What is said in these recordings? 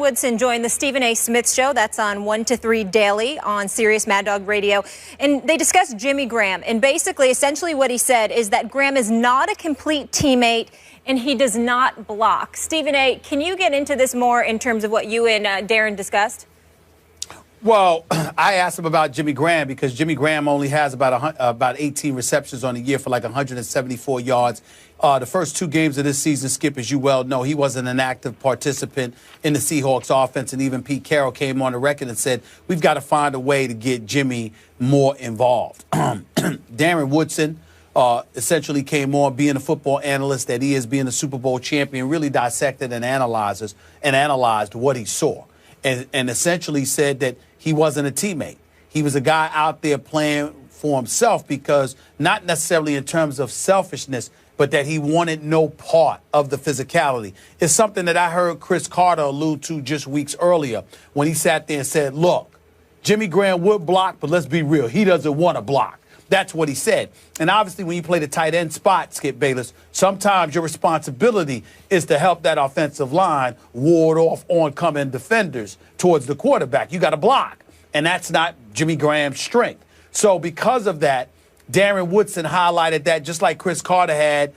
Woodson joined the Stephen A. Smith Show. That's on 1 to 3 daily on Sirius Mad Dog Radio. And they discussed Jimmy Graham. And basically, essentially what he said is that Graham is not a complete teammate and he does not block. Stephen A., can you get into this more in terms of what you and Darren discussed? Well, I asked him about Jimmy Graham because Jimmy Graham only has about 18 receptions on the year for like 174 yards. The first 2 games of this season, Skip, as you well know, he wasn't an active participant in the Seahawks offense. And even Pete Carroll came on the record and said, we've got to find a way to get Jimmy more involved. Darren Woodson essentially came on being a football analyst that he is, being a Super Bowl champion, really dissected and analyzed what he saw. And essentially said that he wasn't a teammate. He was a guy out there playing for himself because not necessarily in terms of selfishness, but that he wanted no part of the physicality. It's something that I heard Chris Carter allude to just weeks earlier when he sat there and said, look, Jimmy Graham would block, but let's be real, he doesn't want to block. That's what he said. And obviously, when you play the tight end spot, Skip Bayless, sometimes your responsibility is to help that offensive line ward off oncoming defenders towards the quarterback. You got to block. And that's not Jimmy Graham's strength. So because of that, Darren Woodson highlighted that just like Chris Carter had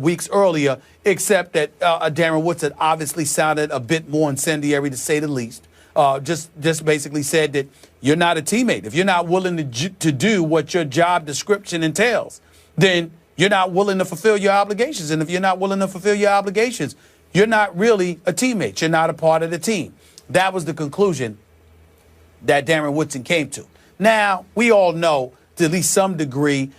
weeks earlier, except that Darren Woodson obviously sounded a bit more incendiary, to say the least. Just basically said that you're not a teammate. If you're not willing to do what your job description entails, then you're not willing to fulfill your obligations. And if you're not willing to fulfill your obligations, you're not really a teammate. You're not a part of the team. That was the conclusion that Darren Woodson came to. Now, we all know, to at least some degree,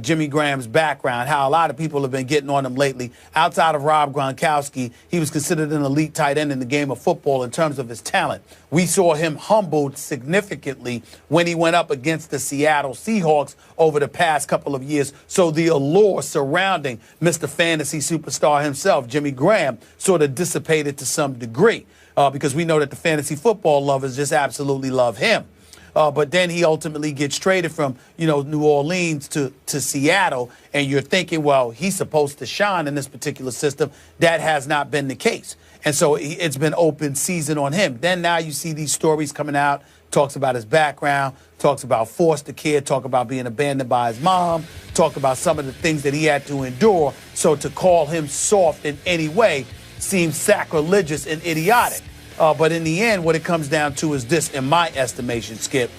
Jimmy Graham's background, how a lot of people have been getting on him lately. Outside of Rob Gronkowski, he was considered an elite tight end in the game of football in terms of his talent. We saw him humbled significantly when he went up against the Seattle Seahawks over the past couple of years. So the allure surrounding Mr. Fantasy Superstar himself, Jimmy Graham, sort of dissipated to some degree because we know that the fantasy football lovers just absolutely love him. But then he ultimately gets traded from, New Orleans to Seattle. And you're thinking, well, he's supposed to shine in this particular system. That has not been the case. And so it's been open season on him. Then now you see these stories coming out, talks about his background, talks about foster care, talk about being abandoned by his mom, talk about some of the things that he had to endure. So to call him soft in any way seems sacrilegious and idiotic. But in the end, what it comes down to is this, in my estimation, Skip.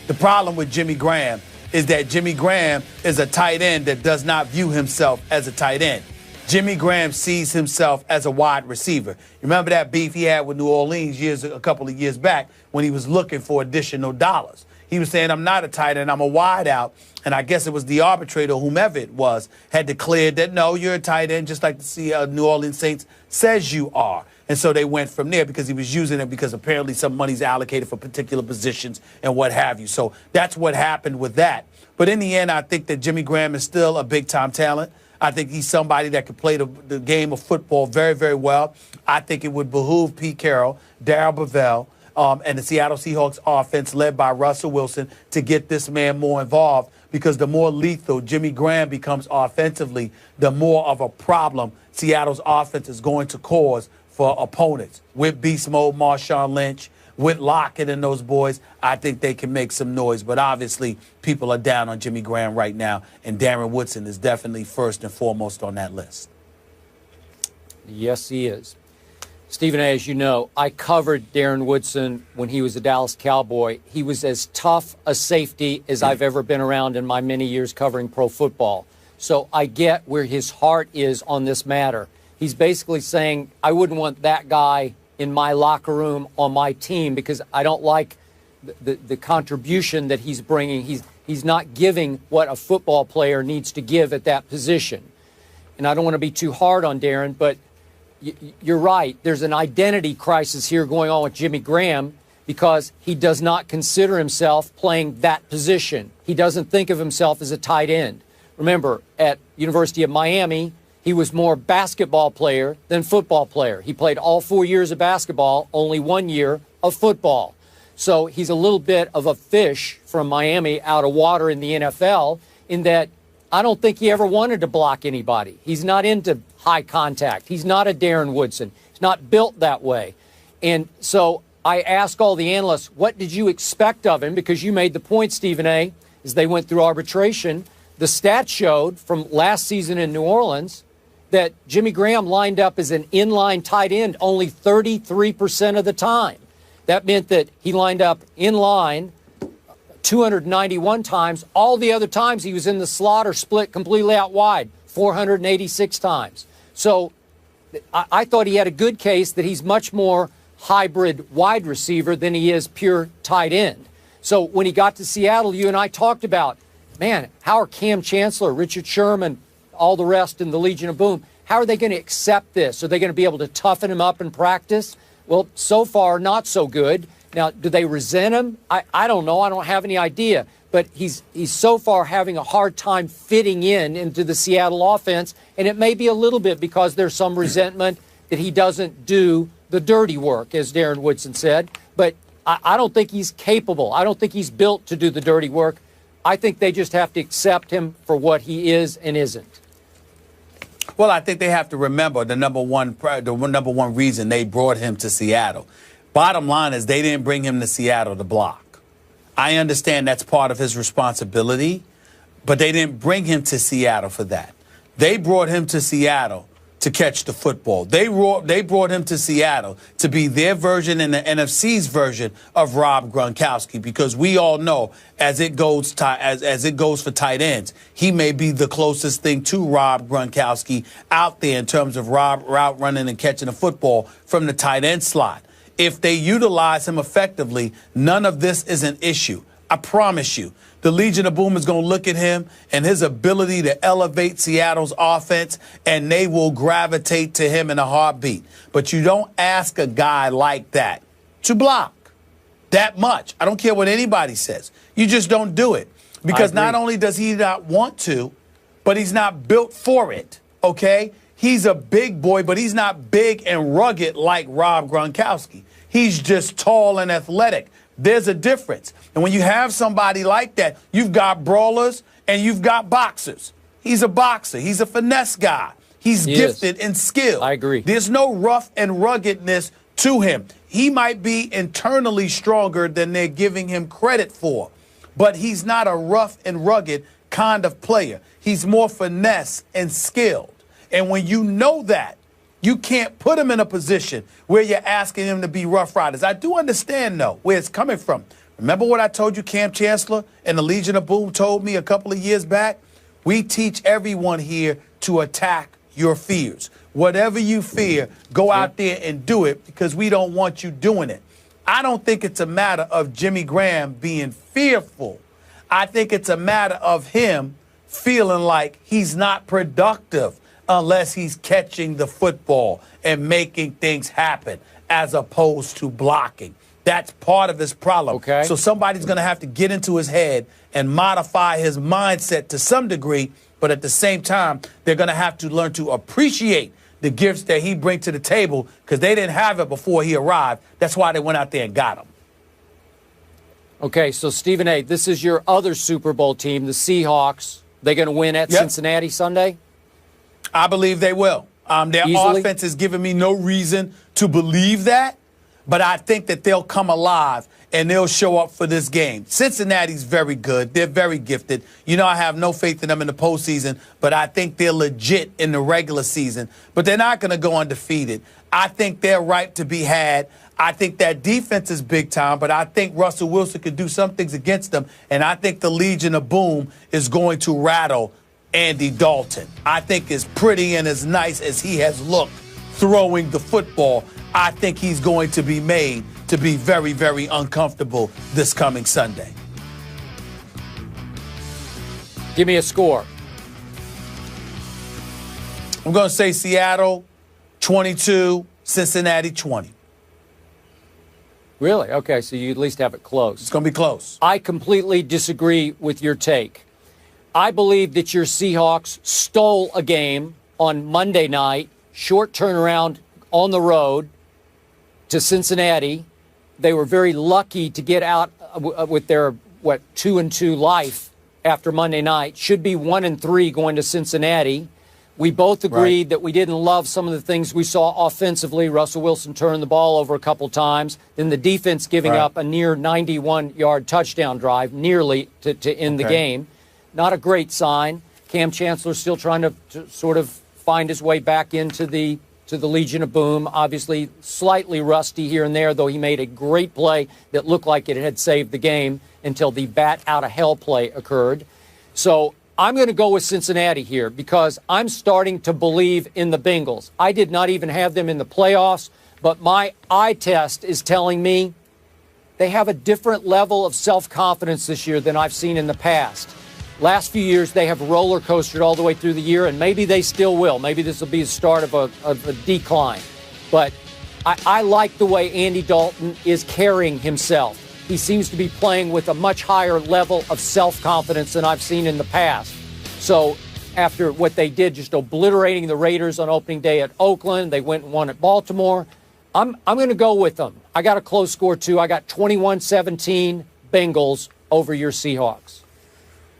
The problem with Jimmy Graham is that Jimmy Graham is a tight end that does not view himself as a tight end. Jimmy Graham sees himself as a wide receiver. Remember that beef he had with New Orleans a couple of years back when he was looking for additional dollars. He was saying, I'm not a tight end, I'm a wide out. And I guess it was the arbitrator, whomever it was, had declared that, no, you're a tight end, just like the New Orleans Saints says you are. And so they went from there because he was using it because apparently some money's allocated for particular positions and what have you. So that's what happened with that. But in the end, I think that Jimmy Graham is still a big-time talent. I think he's somebody that could play the game of football very, very well. I think it would behoove Pete Carroll, Darrell Bevell, and the Seattle Seahawks offense led by Russell Wilson to get this man more involved, because the more lethal Jimmy Graham becomes offensively, the more of a problem Seattle's offense is going to cause for opponents. With beast mode Marshawn Lynch, with Lockett and those boys, I think they can make some noise. But obviously, people are down on Jimmy Graham right now, and Darren Woodson is definitely first and foremost on that list. Yes, he is. Stephen A., as you know, I covered Darren Woodson when he was a Dallas Cowboy. He was as tough a safety as I've ever been around in my many years covering pro football. So I get where his heart is on this matter. He's basically saying, I wouldn't want that guy in my locker room on my team because I don't like the contribution that he's bringing. He's not giving what a football player needs to give at that position. And I don't want to be too hard on Darren, but you're right. There's an identity crisis here going on with Jimmy Graham because he does not consider himself playing that position. He doesn't think of himself as a tight end. Remember, at University of Miami, he was more basketball player than football player. He played all 4 years of basketball, only 1 year of football. So he's a little bit of a fish from Miami out of water in the NFL in that I don't think he ever wanted to block anybody. He's not into high contact. He's not a Darren Woodson. He's not built that way. And so I ask all the analysts, what did you expect of him? Because you made the point, Stephen A., as they went through arbitration. The stats showed from last season in New Orleans that Jimmy Graham lined up as an inline tight end only 33% of the time. That meant that he lined up in line 291 times. All the other times he was in the slot or split completely out wide, 486 times. So I thought he had a good case that he's much more hybrid wide receiver than he is pure tight end. So when he got to Seattle, you and I talked about, man, how are Cam Chancellor, Richard Sherman, all the rest in the Legion of Boom, how are they going to accept this? Are they going to be able to toughen him up in practice? Well, so far, not so good. Now, do they resent him? I don't know. I don't have any idea. But he's so far having a hard time fitting into the Seattle offense, and it may be a little bit because there's some resentment that he doesn't do the dirty work, as Darren Woodson said. But I don't think he's capable. I don't think he's built to do the dirty work. I think they just have to accept him for what he is and isn't. Well, I think they have to remember the number one reason they brought him to Seattle. Bottom line is they didn't bring him to Seattle to block. I understand that's part of his responsibility, but they didn't bring him to Seattle for that. They brought him to Seattle to catch the football. They brought him to Seattle to be their version and the NFC's version of Rob Gronkowski, because we all know as it goes for tight ends, he may be the closest thing to Rob Gronkowski out there in terms of route running and catching the football from the tight end slot. If they utilize him effectively, none of this is an issue. I promise you. The Legion of Boom is going to look at him and his ability to elevate Seattle's offense, and they will gravitate to him in a heartbeat. But you don't ask a guy like that to block that much. I don't care what anybody says. You just don't do it. Because not only does he not want to, but he's not built for it, okay? He's a big boy, but he's not big and rugged like Rob Gronkowski. He's just tall and athletic. There's a difference. And when you have somebody like that, you've got brawlers and you've got boxers. He's a boxer. He's a finesse guy. He's gifted in skill. I agree. There's no rough and ruggedness to him. He might be internally stronger than they're giving him credit for, but he's not a rough and rugged kind of player. He's more finesse and skilled. And when you know that, you can't put him in a position where you're asking him to be Rough Riders. I do understand, though, where it's coming from. Remember what I told you Cam Chancellor and the Legion of Boom told me a couple of years back? We teach everyone here to attack your fears. Whatever you fear, go out there and do it, because we don't want you doing it. I don't think it's a matter of Jimmy Graham being fearful. I think it's a matter of him feeling like he's not productive unless he's catching the football and making things happen as opposed to blocking. That's part of his problem. Okay. So somebody's going to have to get into his head and modify his mindset to some degree, but at the same time, they're going to have to learn to appreciate the gifts that he brings to the table, because they didn't have it before he arrived. That's why they went out there and got him. Okay, so Stephen A., this is your other Super Bowl team, the Seahawks. They going to win at Cincinnati Sunday? I believe they will. Their offense has given me no reason to believe that, but I think that they'll come alive and they'll show up for this game. Cincinnati's very good. They're very gifted. You know, I have no faith in them in the postseason, but I think they're legit in the regular season. But they're not going to go undefeated. I think they're ripe to be had. I think that defense is big time, but I think Russell Wilson could do some things against them, and I think the Legion of Boom is going to rattle Andy Dalton. I think as pretty and as nice as he has looked throwing the football, I think he's going to be made to be very, very uncomfortable this coming Sunday. Give me a score. I'm going to say Seattle 22, Cincinnati 20. Really? Okay, so you at least have it close. It's going to be close. I completely disagree with your take. I believe that your Seahawks stole a game on Monday night, short turnaround on the road to Cincinnati. They were very lucky to get out with their, 2-2 life after Monday night. Should be 1-3 going to Cincinnati. We both agreed that we didn't love some of the things we saw offensively. Russell Wilson turned the ball over a couple times. Then the defense giving up a near 91-yard touchdown drive, nearly to end the game. Not a great sign. Cam Chancellor still trying to sort of find his way back into the Legion of Boom. Obviously slightly rusty here and there, though he made a great play that looked like it had saved the game until the bat out of hell play occurred. So I'm going to go with Cincinnati here because I'm starting to believe in the Bengals. I did not even have them in the playoffs, but my eye test is telling me they have a different level of self-confidence this year than I've seen in the past. Last few years, they have roller coastered all the way through the year, and maybe they still will. Maybe this will be the start of a decline. But I like the way Andy Dalton is carrying himself. He seems to be playing with a much higher level of self-confidence than I've seen in the past. So after what they did, just obliterating the Raiders on opening day at Oakland, they went and won at Baltimore. I'm going to go with them. I got a close score, too. I got 21-17 Bengals over your Seahawks.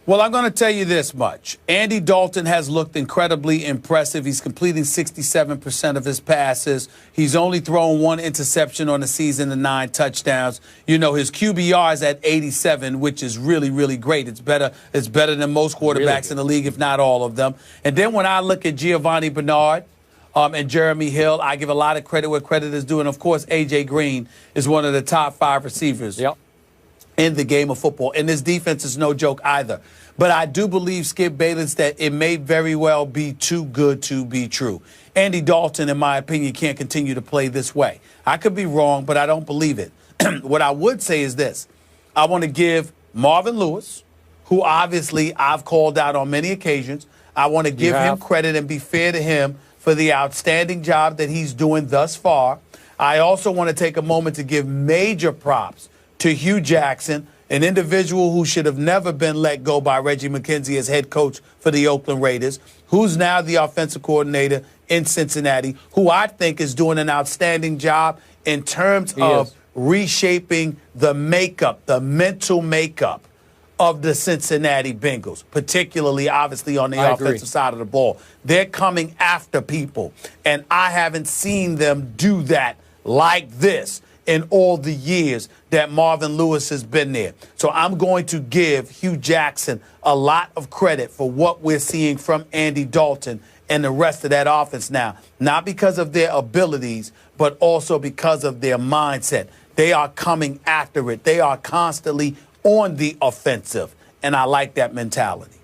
Well, I'm going to tell you this much. Andy Dalton has looked incredibly impressive. He's completing 67% of his passes. He's only thrown one interception on the season and 9 touchdowns. You know, his QBR is at 87, which is really, really great. It's better than most quarterbacks in the league, if not all of them. And then when I look at Giovanni Bernard and Jeremy Hill, I give a lot of credit where credit is due. And, of course, A.J. Green is one of the top 5 receivers. Yep. In the game of football. And this defense is no joke either. But I do believe, Skip Bayless, that it may very well be too good to be true. Andy Dalton, in my opinion, can't continue to play this way. I could be wrong, but I don't believe it. What I would say is this. I want to give Marvin Lewis, who obviously I've called out on many occasions, I want to give him credit and be fair to him for the outstanding job that he's doing thus far. I also want to take a moment to give major props to Hugh Jackson, an individual who should have never been let go by Reggie McKenzie as head coach for the Oakland Raiders, who's now the offensive coordinator in Cincinnati, who I think is doing an outstanding job in terms of reshaping the makeup, the mental makeup of the Cincinnati Bengals, particularly, obviously, on the offensive side of the ball. They're coming after people, and I haven't seen them do that like this in all the years that Marvin Lewis has been there. So I'm going to give Hugh Jackson a lot of credit for what we're seeing from Andy Dalton and the rest of that offense now, not because of their abilities, but also because of their mindset. They are coming after it. They are constantly on the offensive, and I like that mentality.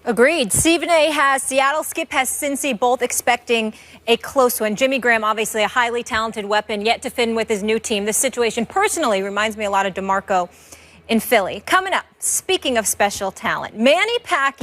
Agreed. Stephen A. has Seattle, Skip has Cincy, both expecting a close one. Jimmy Graham, obviously a highly talented weapon, yet to fit in with his new team. This situation personally reminds me a lot of DeMarco in Philly. Coming up, speaking of special talent, Manny Pacquiao